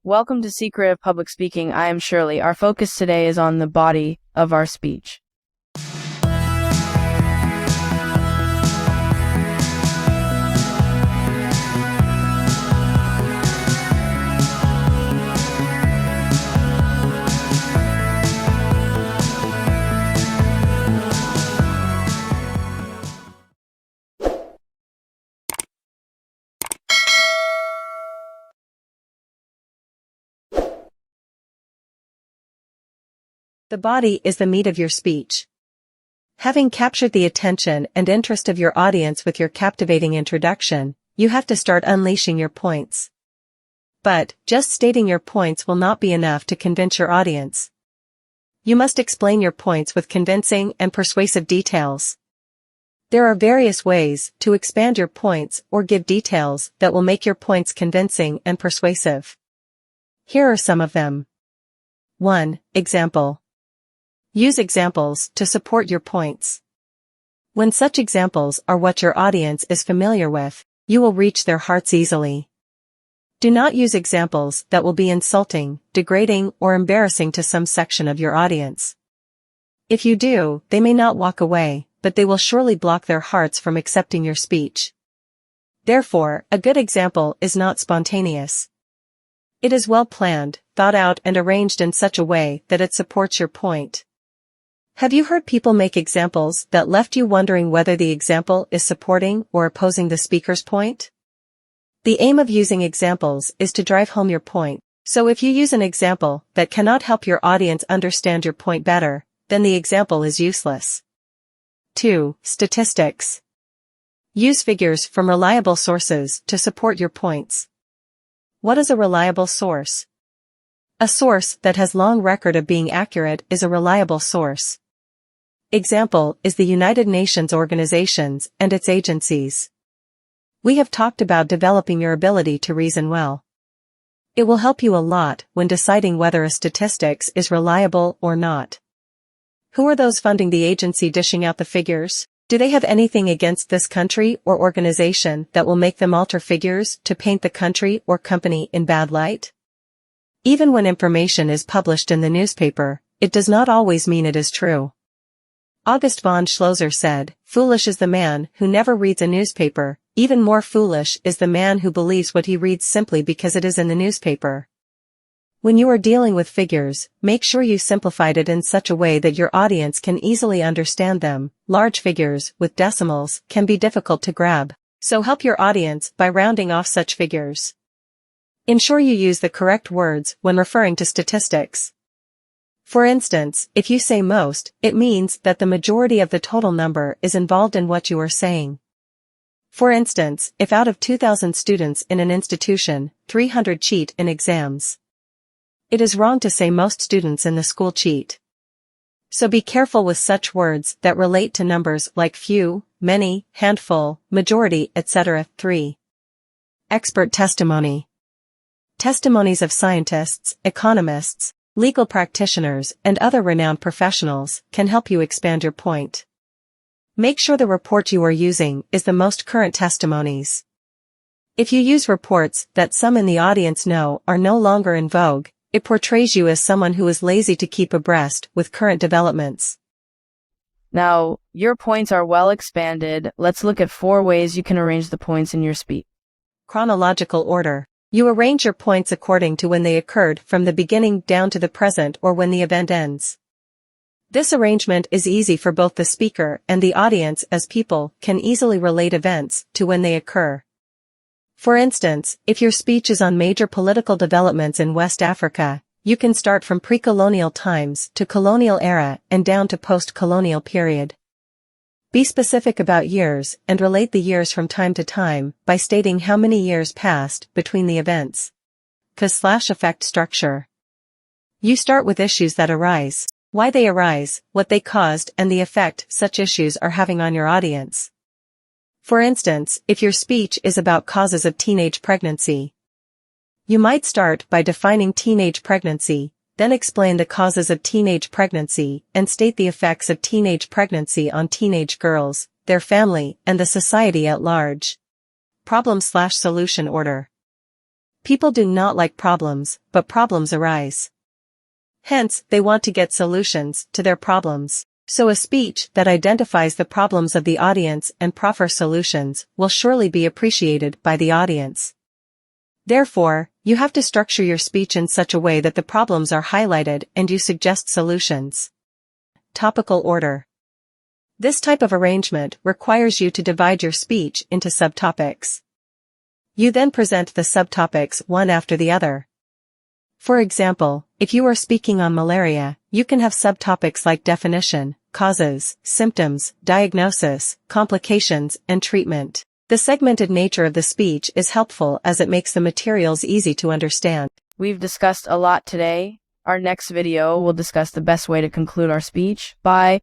Welcome to Secret of Public Speaking. I am Shirley. Our focus today is on the body of our speech. The body is the meat of your speech. Having captured the attention and interest of your audience with your captivating introduction, you have to start unleashing your points. But, just stating your points will not be enough to convince your audience. You must explain your points with convincing and persuasive details. There are various ways to expand your points or give details that will make your points convincing and persuasive. Here are some of them. 1. Example. Use examples to support your points. When such examples are what your audience is familiar with, you will reach their hearts easily. Do not use examples that will be insulting, degrading, or embarrassing to some section of your audience. If you do, they may not walk away, but they will surely block their hearts from accepting your speech. Therefore, a good example is not spontaneous. It is well planned, thought out, and arranged in such a way that it supports your point. Have you heard people make examples that left you wondering whether the example is supporting or opposing the speaker's point? The aim of using examples is to drive home your point, so if you use an example that cannot help your audience understand your point better, then the example is useless. 2. Statistics. Use figures from reliable sources to support your points. What is a reliable source? A source that has long record of being accurate is a reliable source. Example is the United Nations organizations and its agencies. We have talked about developing your ability to reason well. It will help you a lot when deciding whether a statistics is reliable or not. Who are those funding the agency dishing out the figures? Do they have anything against this country or organization that will make them alter figures to paint the country or company in bad light? Even when information is published in the newspaper, it does not always mean it is true. August von Schlosser said, "Foolish is the man who never reads a newspaper, even more foolish is the man who believes what he reads simply because it is in the newspaper." When you are dealing with figures, make sure you simplified it in such a way that your audience can easily understand them. Large figures with decimals can be difficult to grab, so help your audience by rounding off such figures. Ensure you use the correct words when referring to statistics. For instance, if you say most, it means that the majority of the total number is involved in what you are saying. For instance, if out of 2,000 students in an institution, 300 cheat in exams, it is wrong to say most students in the school cheat. So be careful with such words that relate to numbers like few, many, handful, majority, etc. 3. Expert testimony. Testimonies of scientists, economists, legal practitioners, and other renowned professionals can help you expand your point. Make sure the report you are using is the most current testimonies. If you use reports that some in the audience know are no longer in vogue, it portrays you as someone who is lazy to keep abreast with current developments. Now, your points are well expanded. Let's look at 4 ways you can arrange the points in your speech. Chronological order. You arrange your points according to when they occurred from the beginning down to the present or when the event ends. This arrangement is easy for both the speaker and the audience as people can easily relate events to when they occur. For instance, if your speech is on major political developments in West Africa, you can start from pre-colonial times to colonial era and down to post-colonial period. Be specific about years and relate the years from time to time by stating how many years passed between the events. Cause/effect structure. You start with issues that arise, why they arise, what they caused, and the effect such issues are having on your audience. For instance, if your speech is about causes of teenage pregnancy, you might start by defining teenage pregnancy, then explain the causes of teenage pregnancy and state the effects of teenage pregnancy on teenage girls, their family, and the society at large. Problem/solution order. People do not like problems, but problems arise. Hence, they want to get solutions to their problems. So a speech that identifies the problems of the audience and proffers solutions will surely be appreciated by the audience. Therefore, you have to structure your speech in such a way that the problems are highlighted and you suggest solutions. Topical order. This type of arrangement requires you to divide your speech into subtopics. You then present the subtopics one after the other. For example, if you are speaking on malaria, you can have subtopics like definition, causes, symptoms, diagnosis, complications, and treatment. The segmented nature of the speech is helpful as it makes the materials easy to understand. We've discussed a lot today. Our next video will discuss the best way to conclude our speech. Bye.